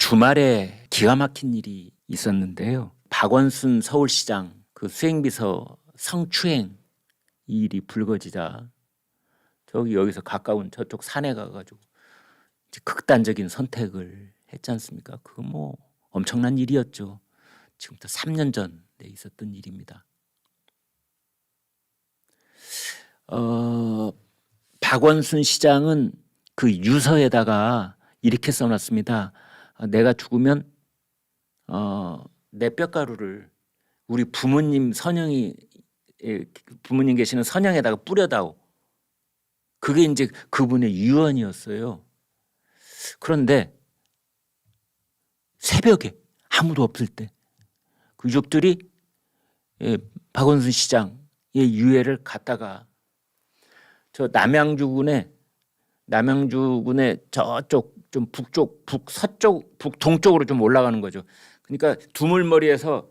주말에 기가 막힌 일이 있었는데요. 박원순 서울시장 그 수행비서 성추행 이 일이 불거지자 여기서 가까운 저쪽 산에 가가지고 이제 극단적인 선택을 했지 않습니까? 그거 뭐 엄청난 일이었죠. 지금부터 3년 전에 있었던 일입니다. 박원순 시장은 그 유서에다가 이렇게 써놨습니다. 내가 죽으면 내 뼈가루를 우리 부모님 부모님 계시는 선영에다가 뿌려다오. 그게 이제 그분의 유언이었어요. 그런데 새벽에 아무도 없을 때 그 유족들이 박원순 시장의 유해를 갖다가 저 남양주군의 저쪽 좀 북서쪽 북동쪽으로 좀 올라가는 거죠. 그러니까 두물머리에서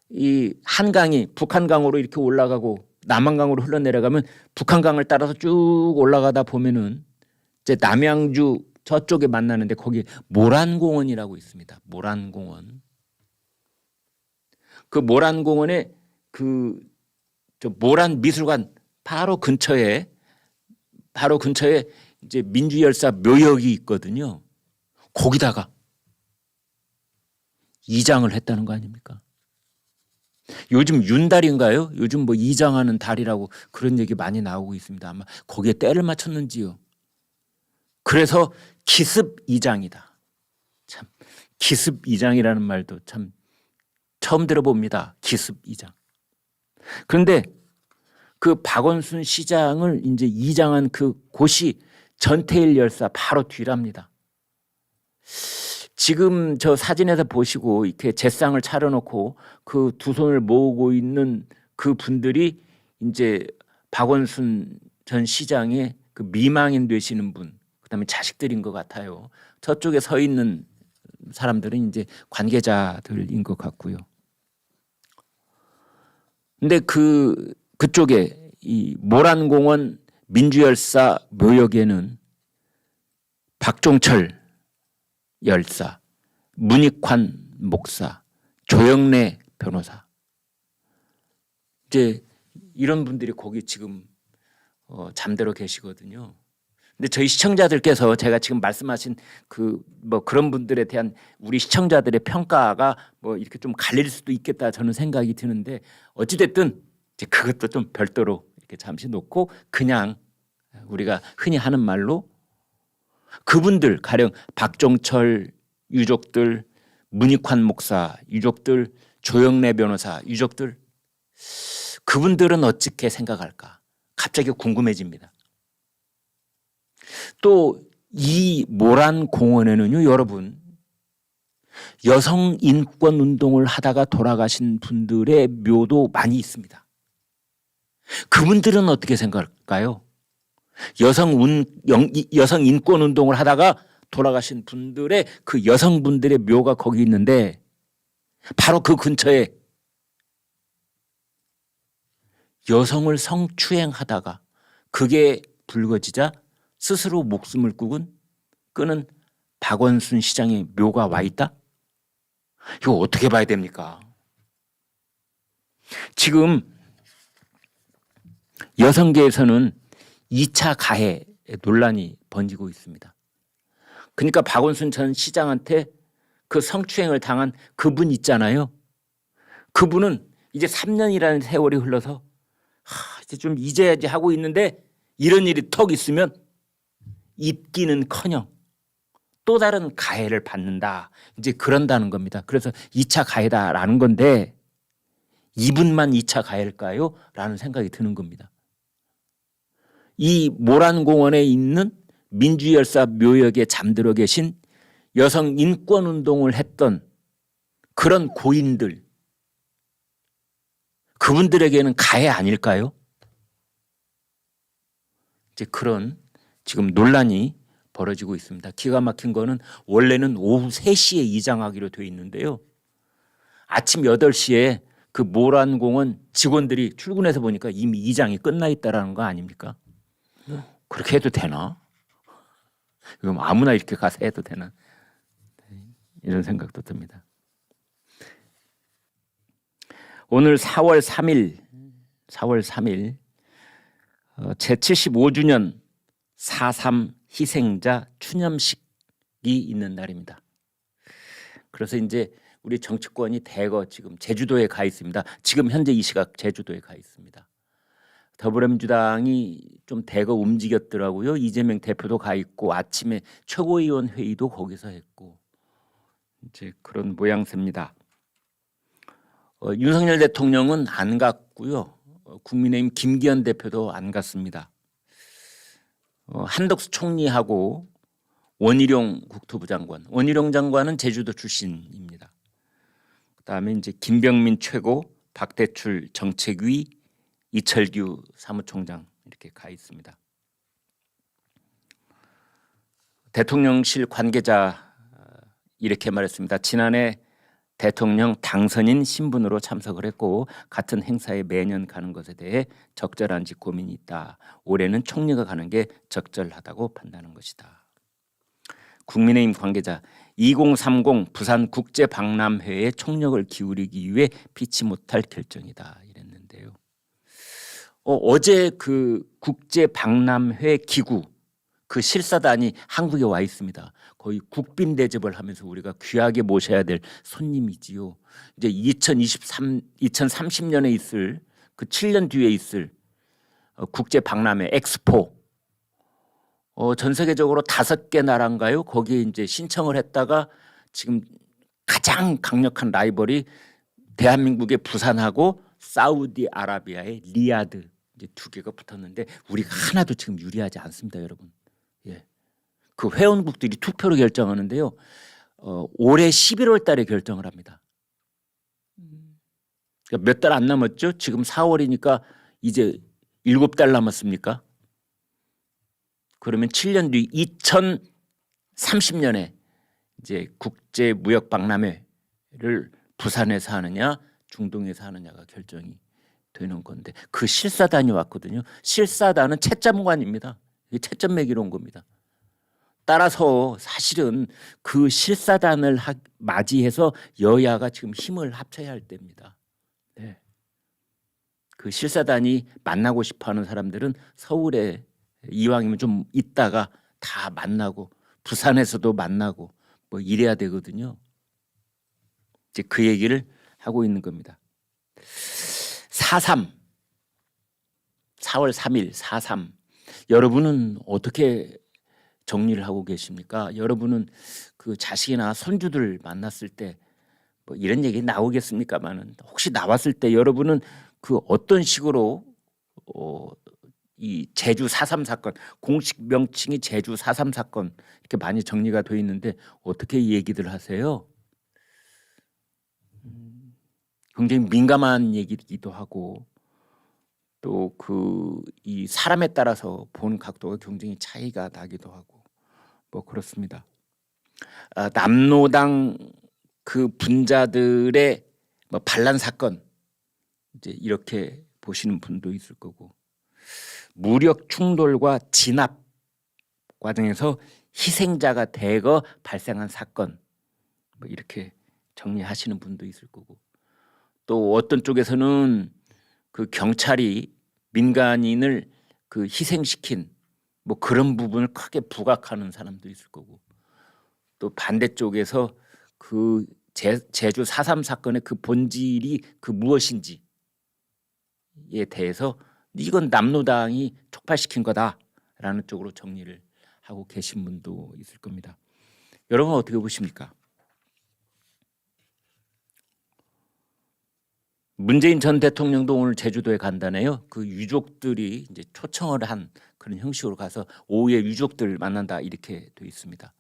이 한강이 북한강으로 이렇게 올라가고 남한강으로 흘러내려가면 북한강을 따라서 쭉 올라가다 보면은 이제 남양주 저쪽에 만나는데 거기 모란공원이라고 있습니다. 모란공원. 그 모란공원에 저 모란미술관 바로 근처에 이제 민주열사 묘역이 있거든요. 거기다가 이장을 했다는 거 아닙니까? 요즘 윤달인가요? 요즘 뭐 이장하는 달이라고 그런 얘기 많이 나오고 있습니다. 아마 거기에 때를 맞췄는지요. 그래서 기습 이장이다. 참 기습 이장이라는 말도 참 처음 들어봅니다. 기습 이장. 그런데 그 박원순 시장을 이제 이장한 그 곳이 전태일 열사 바로 뒤랍니다. 지금 저 사진에서 보시고 이렇게 제상을 차려놓고 그 두 손을 모으고 있는 그 분들이 이제 박원순 전 시장의 그 미망인 되시는 분, 그다음에 자식들인 것 같아요. 저쪽에 서 있는 사람들은 이제 관계자들인 것 같고요. 근데 그쪽에 이 모란공원 민주열사 묘역에는 박종철 열사, 문익환 목사, 조영래 변호사, 이제 이런 분들이 거기 지금 잠들어 계시거든요. 근데 저희 시청자들께서 제가 지금 말씀하신 그런 분들에 대한 우리 시청자들의 평가가 뭐 이렇게 좀 갈릴 수도 있겠다 저는 생각이 드는데 어찌됐든 이제 그것도 좀 별도로 이렇게 잠시 놓고 그냥 우리가 흔히 하는 말로 그분들 가령 박종철 유족들, 문익환 목사 유족들, 조영래 변호사 유족들 그분들은 어떻게 생각할까? 갑자기 궁금해집니다. 또 이 모란공원에는요, 여러분 여성 인권 운동을 하다가 돌아가신 분들의 묘도 많이 있습니다. 그분들은 어떻게 생각할까요? 여성 인권 운동을 하다가 돌아가신 분들의 그 여성분들의 묘가 거기 있는데 바로 그 근처에 여성을 성추행하다가 그게 불거지자 스스로 목숨을 끄는 박원순 시장의 묘가 와 있다? 이거 어떻게 봐야 됩니까? 지금 여성계에서는 2차 가해 논란이 번지고 있습니다. 그러니까 박원순 전 시장한테 그 성추행을 당한 그분 있잖아요. 그분은 이제 3년이라는 세월이 흘러서 이제 좀 잊어야지 하고 있는데 이런 일이 턱 있으면 입기는커녕 또 다른 가해를 받는다. 이제 그런다는 겁니다. 그래서 2차 가해다라는 건데 이분만 2차 가해일까요? 라는 생각이 드는 겁니다. 이 모란공원에 있는 민주열사 묘역에 잠들어 계신 여성 인권운동을 했던 그런 고인들, 그분들에게는 가해 아닐까요? 이제 그런 지금 논란이 벌어지고 있습니다. 기가 막힌 거는 원래는 오후 3시에 이장하기로 돼 있는데요. 아침 8시에 그 모란공원 직원들이 출근해서 보니까 이미 이장이 끝나 있다라는 거 아닙니까? 그렇게 해도 되나? 그럼 아무나 이렇게 가서 해도 되나? 이런 생각도 듭니다. 오늘 4월 3일 제75주년 4.3 희생자 추념식이 있는 날입니다. 그래서 이제 우리 정치권이 대거 지금 제주도에 가 있습니다. 지금 현재 이 시각 제주도에 가 있습니다. 더불어민주당이 좀 대거 움직였더라고요. 이재명 대표도 가 있고 아침에 최고위원 회의도 거기서 했고 이제 그런 모양새입니다. 윤석열 대통령은 안 갔고요. 국민의힘 김기현 대표도 안 갔습니다. 한덕수 총리하고 원희룡 국토부 장관, 원희룡 장관은 제주도 출신입니다. 그다음에 이제 김병민 최고, 박대출 정책위, 이철규 사무총장 이렇게 가 있습니다. 대통령실 관계자 이렇게 말했습니다. 지난해 대통령 당선인 신분으로 참석을 했고 같은 행사에 매년 가는 것에 대해 적절한지 고민이 있다. 올해는 총리가 가는 게 적절하다고 판단하는 것이다. 국민의힘 관계자 2030 부산국제박람회에 총력을 기울이기 위해 피치 못할 결정이다 이랬는데요. 어제 그 국제박람회 기구 그 실사단이 한국에 와 있습니다. 거의 국빈 대접을 하면서 우리가 귀하게 모셔야 될 손님이지요. 이제 2030년에 있을 그 7년 뒤에 있을 국제 박람회 엑스포 전 세계적으로 5개 나라인가요? 거기에 이제 신청을 했다가 지금 가장 강력한 라이벌이 대한민국의 부산하고 사우디아라비아의 리야드 이제 2개가 붙었는데 우리가 하나도 지금 유리하지 않습니다, 여러분. 예. 그 회원국들이 투표로 결정하는데요. 올해 11월 달에 결정을 합니다. 그러니까 몇 달 안 남았죠? 지금 4월이니까 이제 7달 남았습니까? 그러면 7년 뒤 2030년에 이제 국제 무역 박람회를 부산에서 하느냐, 중동에서 하느냐가 결정이 되는 건데 그 실사단이 왔거든요. 실사단은 채점관입니다. 채점 매기로 온 겁니다. 따라서 사실은 그 실사단을 맞이해서 여야가 지금 힘을 합쳐야 할 때입니다. 네. 그 실사단이 만나고 싶어하는 사람들은 서울에 이왕이면 좀 있다가 다 만나고 부산에서도 만나고 뭐 이래야 되거든요. 이제 그 얘기를 하고 있는 겁니다. 4.3 4월 3일 4.3 여러분은 어떻게 정리를 하고 계십니까? 여러분은 그 자식이나 손주들 만났을 때 뭐 이런 얘기 나오겠습니까만은 혹시 나왔을 때 여러분은 그 어떤 식으로 이 제주 4.3 사건 공식 명칭이 제주 4.3 사건 이렇게 많이 정리가 되어 있는데 어떻게 얘기들 하세요? 굉장히 민감한 얘기이기도 하고 또 그 이 사람에 따라서 보는 각도가 굉장히 차이가 나기도 하고 뭐 그렇습니다. 남로당 그 분자들의 뭐 반란 사건 이제 이렇게 보시는 분도 있을 거고 무력 충돌과 진압 과정에서 희생자가 대거 발생한 사건 뭐 이렇게 정리하시는 분도 있을 거고 또 어떤 쪽에서는 그 경찰이 민간인을 그 희생시킨 뭐 그런 부분을 크게 부각하는 사람도 있을 거고 또 반대쪽에서 그 제주 4.3 사건의 그 본질이 그 무엇인지에 대해서 이건 남로당이 촉발시킨 거다라는 쪽으로 정리를 하고 계신 분도 있을 겁니다. 여러분 어떻게 보십니까? 문재인 전 대통령도 오늘 제주도에 간다네요. 그 유족들이 이제 초청을 한 그런 형식으로 가서 오후에 유족들 만난다 이렇게 돼 있습니다.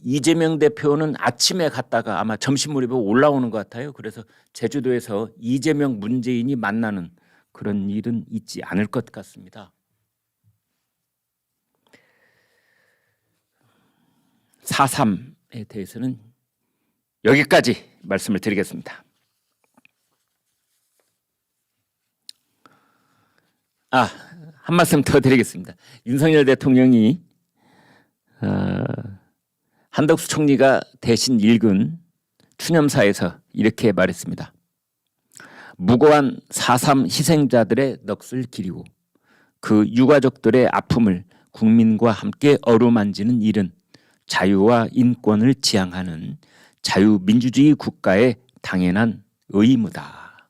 이재명 대표는 아침에 갔다가 아마 점심 무렵에 올라오는 것 같아요. 그래서 제주도에서 이재명 문재인이 만나는 그런 일은 있지 않을 것 같습니다. 4.3에 대해서는 여기까지 말씀을 드리겠습니다. 한 말씀 더 드리겠습니다. 윤석열 대통령이 한덕수 총리가 대신 읽은 추념사에서 이렇게 말했습니다. 무고한 4.3 희생자들의 넋을 기리고 그 유가족들의 아픔을 국민과 함께 어루만지는 일은 자유와 인권을 지향하는 자유민주주의 국가의 당연한 의무다.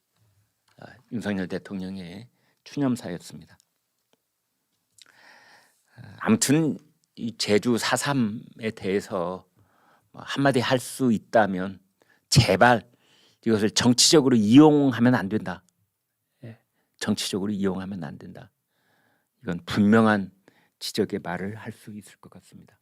윤석열 대통령의 추념사였습니다. 아무튼 이 제주 4.3에 대해서 한마디 할 수 있다면 제발 이것을 정치적으로 이용하면 안 된다. 정치적으로 이용하면 안 된다. 이건 분명한 지적의 말을 할 수 있을 것 같습니다.